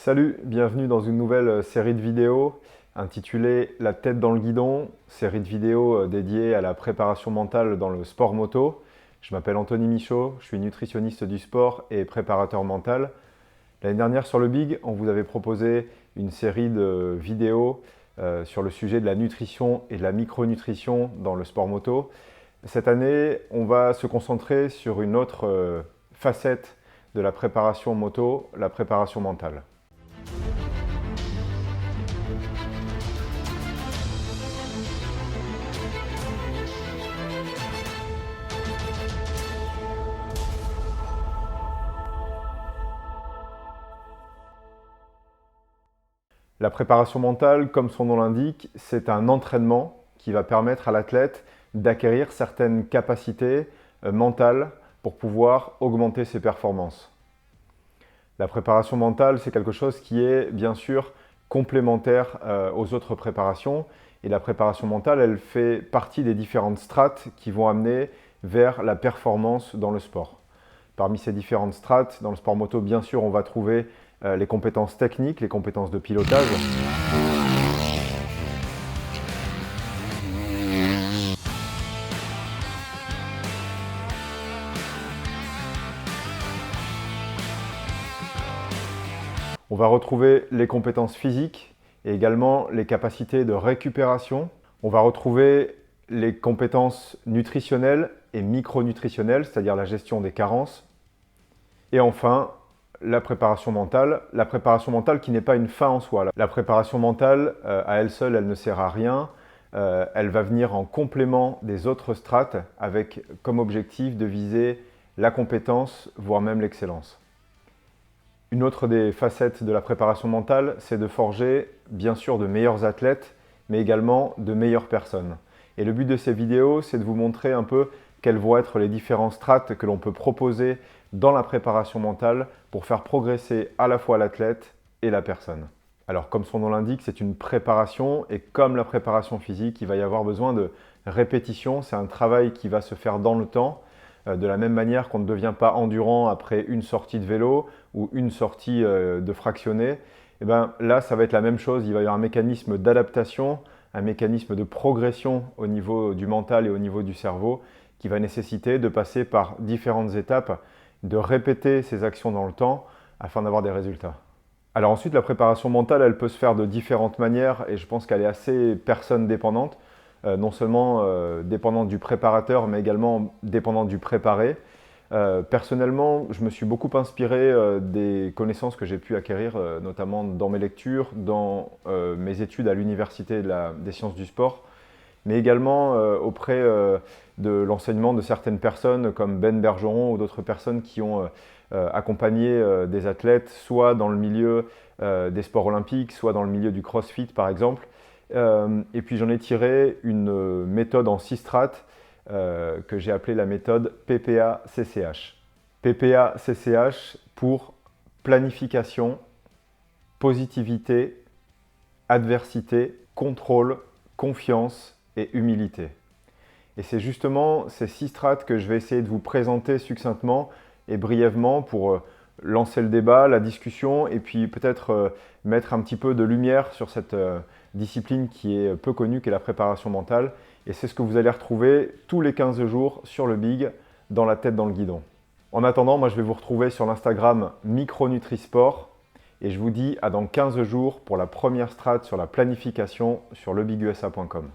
Salut, bienvenue dans une nouvelle série de vidéos intitulée La tête dans le guidon, série de vidéos dédiée à la préparation mentale dans le sport moto. Je m'appelle Anthony Michaud, je suis nutritionniste du sport et préparateur mental. L'année dernière sur le Big, on vous avait proposé une série de vidéos sur le sujet de la nutrition et de la micronutrition dans le sport moto. Cette année, on va se concentrer sur une autre facette de la préparation moto, la préparation mentale. La préparation mentale, comme son nom l'indique, c'est un entraînement qui va permettre à l'athlète d'acquérir certaines capacités mentales pour pouvoir augmenter ses performances. La préparation mentale, c'est quelque chose qui est bien sûr complémentaire aux autres préparations. Et la préparation mentale, elle fait partie des différentes strates qui vont amener vers la performance dans le sport. Parmi ces différentes strates, dans le sport moto, bien sûr, on va trouver les compétences techniques, les compétences de pilotage. On va retrouver les compétences physiques et également les capacités de récupération. On va retrouver les compétences nutritionnelles et micronutritionnelles, c'est-à-dire la gestion des carences. Et enfin, la préparation mentale qui n'est pas une fin en soi. La préparation mentale, à elle seule, elle ne sert à rien. Elle va venir en complément des autres strates avec comme objectif de viser la compétence, voire même l'excellence. Une autre des facettes de la préparation mentale, c'est de forger bien sûr de meilleurs athlètes, mais également de meilleures personnes. Et le but de ces vidéos, c'est de vous montrer un peu quelles vont être les différentes strates que l'on peut proposer dans la préparation mentale pour faire progresser à la fois l'athlète et la personne. Alors comme son nom l'indique, c'est une préparation et comme la préparation physique, il va y avoir besoin de répétition. C'est un travail qui va se faire dans le temps, de la même manière qu'on ne devient pas endurant après une sortie de vélo ou une sortie de fractionné. Et bien là, ça va être la même chose. Il va y avoir un mécanisme d'adaptation, un mécanisme de progression au niveau du mental et au niveau du cerveau qui va nécessiter de passer par différentes étapes, de répéter ces actions dans le temps afin d'avoir des résultats. Alors ensuite, la préparation mentale, elle peut se faire de différentes manières et je pense qu'elle est assez personne dépendante, non seulement dépendante du préparateur, mais également dépendante du préparé. Personnellement, je me suis beaucoup inspiré des connaissances que j'ai pu acquérir, notamment dans mes lectures, dans mes études à l'université des sciences du sport, mais également auprès de l'enseignement de certaines personnes comme Ben Bergeron ou d'autres personnes qui ont accompagné des athlètes, soit dans le milieu des sports olympiques, soit dans le milieu du crossfit par exemple. Et puis j'en ai tiré une méthode en 6 strates que j'ai appelée la méthode PPA-CCH. PPA-CCH pour planification, positivité, adversité, contrôle, confiance et humilité. Et c'est justement ces 6 strates que je vais essayer de vous présenter succinctement et brièvement pour lancer le débat, la discussion et puis peut-être mettre un petit peu de lumière sur cette discipline qui est peu connue, qui est la préparation mentale. Et c'est ce que vous allez retrouver tous les 15 jours sur le Big, dans la tête dans le guidon. En attendant, moi je vais vous retrouver sur l'Instagram Micronutrisport et je vous dis à dans 15 jours pour la première strate sur la planification sur lebigusa.com.